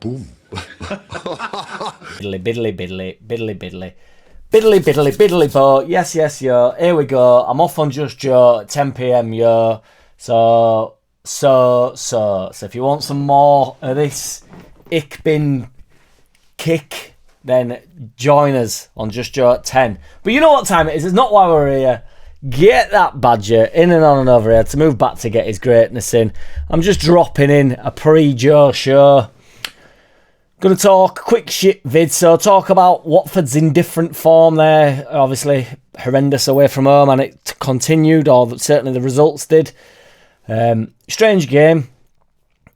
Boom. Biddly, biddly, biddly, biddly, biddly. Biddly, biddly, biddly, bo. Yes, yes, yo. Here we go. I'm off on Just Joe at 10 p.m, yo. So if you want some more of this Ich bin kick, then join us on Just Joe at 10. But you know what time it is. It's not why we're here. Get that badger in and on and over here to move back to get his greatness in. I'm just dropping in a pre-Joe show. Gonna talk quick shit vid, so talk about Watford's indifferent form there. Obviously horrendous away from home, and it continued, or certainly the results did. Strange game,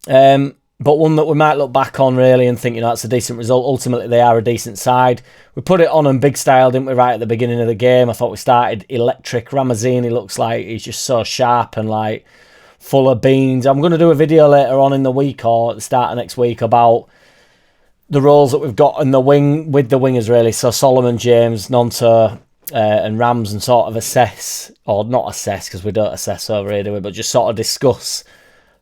but one that we might look back on really and think, that's a decent result. Ultimately, they are a decent side. We put it on in big style, didn't we, right at the beginning of the game? I thought we started electric. Ramazzini looks like he's just so sharp and like full of beans. I'm going to do a video later on in the week or at the start of next week about the roles that we've got in the wing with the wingers really. So Solomon, James, Nonto, and Rams, and sort of assess, or not assess because we don't assess over here, do we? But just sort of discuss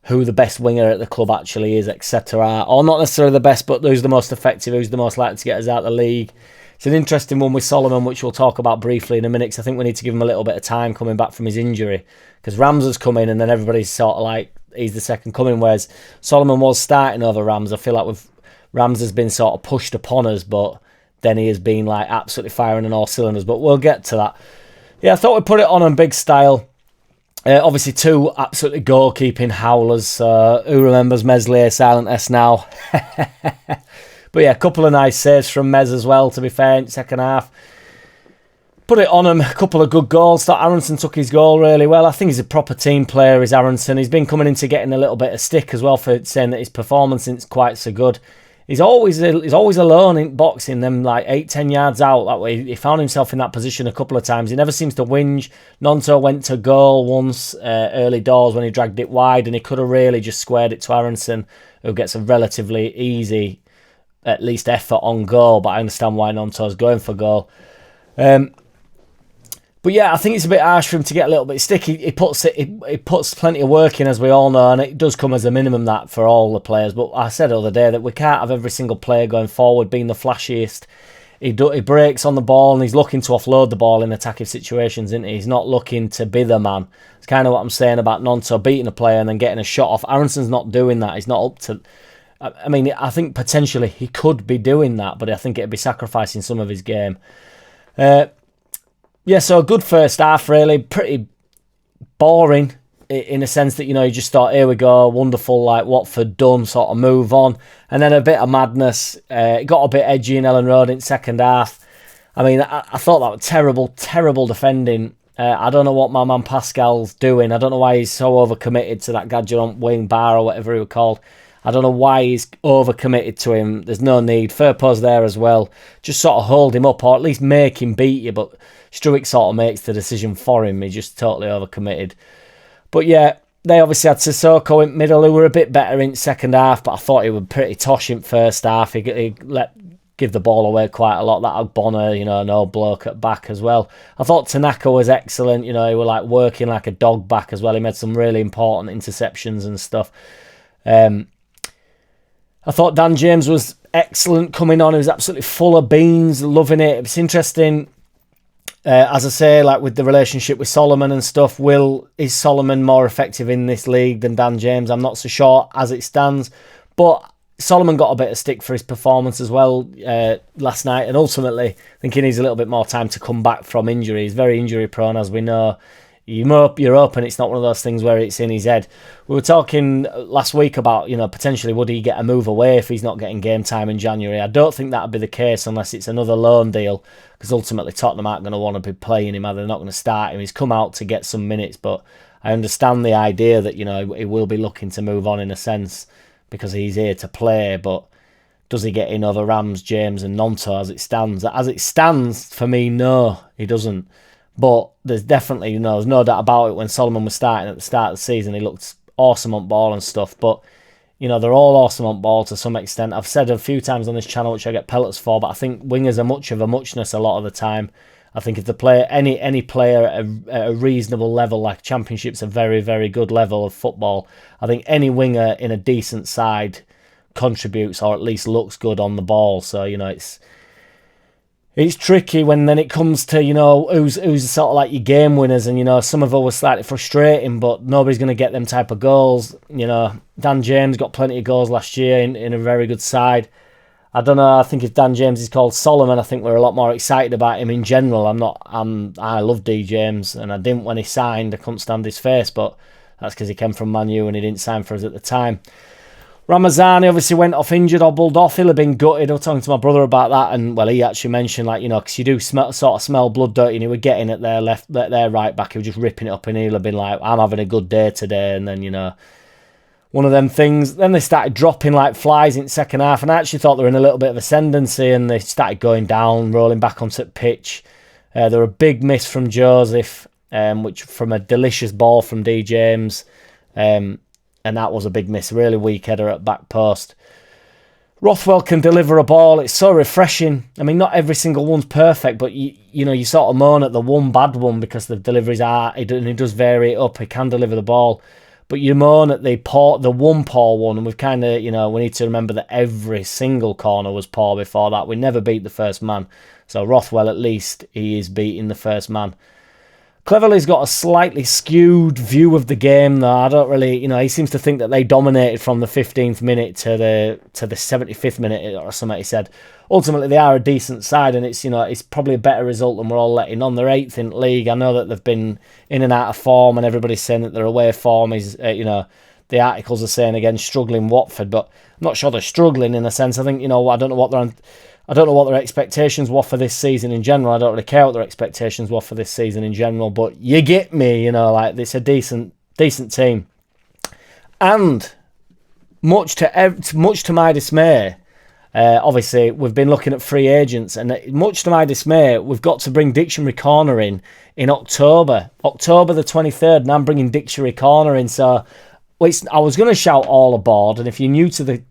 who the best winger at the club actually is, etc. Or not necessarily the best, but who's the most effective, who's the most likely to get us out of the league. It's an interesting one with Solomon, which we'll talk about briefly in a minute, because I think we need to give him a little bit of time coming back from his injury. Because Rams has come in and then everybody's sort of like, he's the second coming, whereas Solomon was starting over Rams. I feel like Rams has been sort of pushed upon us, but then he has been like absolutely firing on all cylinders. But we'll get to that. Yeah, I thought we'd put it on big style. Obviously, two absolutely goalkeeping howlers. Who remembers Meslier, silent S now? But yeah, a couple of nice saves from Mez as well, to be fair, in the second half. Put it on him, a couple of good goals. Thought Aronson took his goal really well. I think he's a proper team player, is Aronson. He's been coming into getting a little bit of stick as well for saying that his performance isn't quite so good. He's always alone in boxing them like 8-10 yards out. That way, he found himself in that position a couple of times. He never seems to whinge. Nonto went to goal once early doors when he dragged it wide, and he could have really just squared it to Aronson, who gets a relatively easy, at least, effort on goal. But I understand why Nonto's going for goal. But yeah, I think it's a bit harsh for him to get a little bit sticky. He puts plenty of work in, as we all know, and it does come as a minimum that for all the players. But I said the other day that we can't have every single player going forward being the flashiest. He breaks on the ball and he's looking to offload the ball in attacking situations, isn't he? He's not looking to be the man. It's kind of what I'm saying about Nonto beating a player and then getting a shot off. Aronson's not doing that. He's not up to... I mean, I think potentially he could be doing that, but I think it'd be sacrificing some of his game. Yeah, so a good first half, really. Pretty boring in a sense that, you just thought, here we go, wonderful, like Watford done, sort of move on. And then a bit of madness. It got a bit edgy in Ellen Road in second half. I mean, I thought that was terrible, terrible defending. I don't know what my man Pascal's doing. I don't know why he's so overcommitted to that gadget on wing bar or whatever he was called. I don't know why he's overcommitted to him. There's no need. Fair pause there as well. Just sort of hold him up, or at least make him beat you. But Struick sort of makes the decision for him. He's just totally overcommitted. But yeah, they obviously had Sissoko in middle, who were a bit better in second half, but I thought he was pretty tosh in first half. He let give the ball away quite a lot. That Ogbonna, an old bloke at back as well. I thought Tanaka was excellent. He was like working like a dog back as well. He made some really important interceptions and stuff. I thought Dan James was excellent coming on. He was absolutely full of beans, loving it. It's interesting, as I say, like with the relationship with Solomon and stuff. Is Solomon more effective in this league than Dan James? I'm not so sure as it stands. But Solomon got a bit of stick for his performance as well last night. And ultimately, I think he needs a little bit more time to come back from injury. He's very injury prone, as we know. You're open. It's not one of those things where it's in his head. We were talking last week about, potentially would he get a move away if he's not getting game time in January. I don't think that would be the case unless it's another loan deal, because ultimately Tottenham aren't going to want to be playing him. They're not going to start him. He's come out to get some minutes, but I understand the idea that, he will be looking to move on in a sense because he's here to play, but does he get in over Rams, James and Nonto as it stands? As it stands, for me, no, he doesn't. But there's definitely, there's no doubt about it. When Solomon was starting at the start of the season, he looked awesome on ball and stuff. But, they're all awesome on ball to some extent. I've said a few times on this channel, which I get pellets for, but I think wingers are much of a muchness a lot of the time. I think if the player, any player at a reasonable level, like Championship's a very, very good level of football, I think any winger in a decent side contributes or at least looks good on the ball. So, you know, it's tricky when then it comes to, you know, who's sort of like your game winners, and, you know, some of them were slightly frustrating, but nobody's going to get them type of goals. You know, Dan James got plenty of goals last year in a very good side. I don't know, I think if Dan James is called Solomon, I think we're a lot more excited about him in general. I love D James, and I didn't when he signed. I couldn't stand his face, but that's because he came from Man U and he didn't sign for us at the time. Ramazani obviously went off injured, hobbled off. He'll have been gutted. I was talking to my brother about that, and well, he actually mentioned, like, you know, because you do sort of smell blood, don't you? And he was getting at their right back. He was just ripping it up, and he'll have been like, I'm having a good day today. And then, you know, one of them things. Then they started dropping like flies in the second half, and I actually thought they were in a little bit of ascendancy, and they started going down, rolling back onto the pitch. There were a big miss from Joseph, which from a delicious ball from D James. And that was a big miss, really weak header at back post. Rothwell can deliver a ball. It's so refreshing. I mean, not every single one's perfect, but you know, you sort of moan at the one bad one because the deliveries are, and he does vary it up. He can deliver the ball, but you moan at the one poor one, and we've kind of, you know, we need to remember that every single corner was poor before that. We never beat the first man, so Rothwell, at least he is beating the first man. Cleverley's got a slightly skewed view of the game, though. I don't really, you know, he seems to think that they dominated from the 15th minute to the 75th minute or something. He said ultimately they are a decent side, and it's, you know, it's probably a better result than we're all letting on. They're 8th in the league. I know that they've been in and out of form, and everybody's saying that their away form is, you know, the articles are saying again struggling Watford, but I'm not sure they're struggling in a sense. I think, you know, I don't know what their expectations were for this season in general. I don't really care what their expectations were for this season in general, but you get me, you know, like, it's a decent team. And much to my dismay, obviously we've been looking at free agents, and much to my dismay, we've got to bring Dictionary Corner in October the 23rd, and I'm bringing Dictionary Corner in. So I was going to shout all aboard, and if you're new to the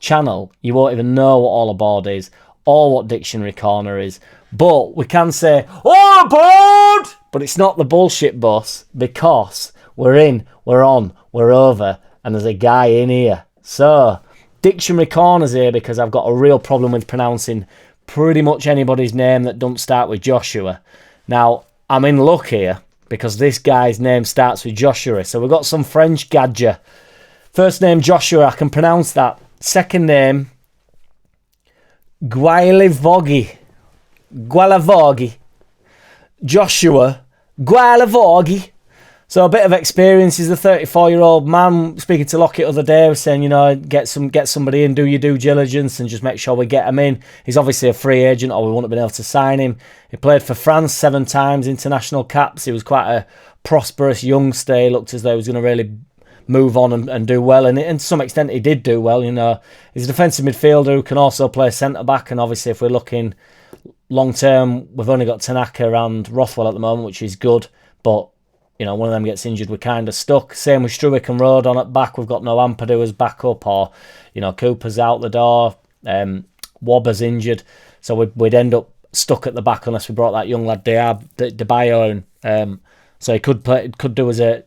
channel, you won't even know what all aboard is or what Dictionary Corner is, but we can say all aboard, but it's not the bullshit bus, because we're in, we're on, we're over, and there's a guy in here. So Dictionary Corner's here because I've got a real problem with pronouncing pretty much anybody's name that don't start with Joshua. Now, I'm in luck here because this guy's name starts with Joshua, so we've got some French gadger. First name Joshua, I can pronounce that. Second name, Gualavoghi. Joshua Gualavoghi. So a bit of experience. He's a 34-year-old man. Speaking to Lockett the other day, was saying, you know, get somebody in, do your due diligence, and just make sure we get him in. He's obviously a free agent, or we wouldn't have been able to sign him. He played for France 7 times, international caps. He was quite a prosperous youngster. He looked as though he was going to really move on and do well, and to some extent he did do well. You know, he's a defensive midfielder who can also play centre back, and obviously if we're looking long term, we've only got Tanaka and Rothwell at the moment, which is good, but, you know, one of them gets injured, we're kind of stuck. Same with Struick and Road on at back. We've got no Ampadu as backup, or, you know, Cooper's out the door, Wobber's injured, so we'd end up stuck at the back unless we brought that young lad Debayo in. So he could do as a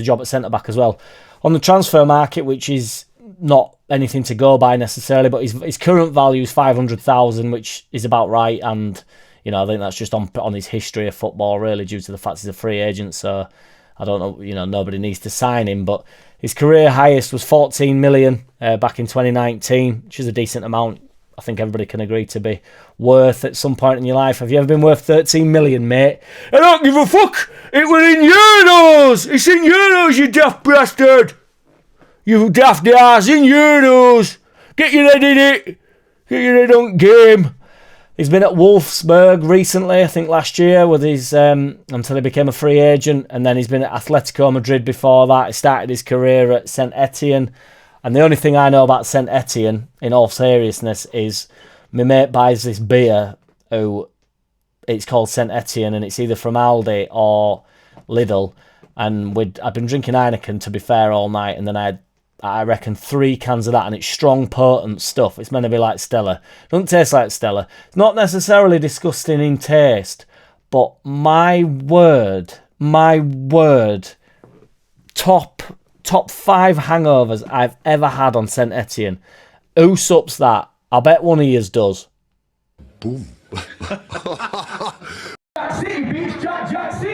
job at centre back as well. On the transfer market, which is not anything to go by necessarily, but his current value is 500,000, which is about right. And, you know, I think that's just on his history of football, really, due to the fact he's a free agent. So I don't know, you know, nobody needs to sign him. But his career highest was 14 million back in 2019, which is a decent amount. I think everybody can agree to be worth at some point in your life. Have you ever been worth 13 million, mate? I don't give a fuck. It was in euros. It's in euros, you daft bastard. You daft ass, in euros. Get your head in it. Get your head on game. He's been at Wolfsburg recently, I think last year, with his until he became a free agent, and then he's been at Atletico Madrid before that. He started his career at Saint Etienne. And the only thing I know about Saint Etienne, in all seriousness, is my mate buys this beer, it's called Saint Etienne, and it's either from Aldi or Lidl. And I've been drinking Heineken, to be fair, all night, and then I reckon 3 cans of that, and it's strong, potent stuff. It's meant to be like Stella. It doesn't taste like Stella. It's not necessarily disgusting in taste, but my word, top top 5 hangovers I've ever had on Saint Etienne. Who sups that? I bet one of yous does. Boom. JackCity, beats JackCity.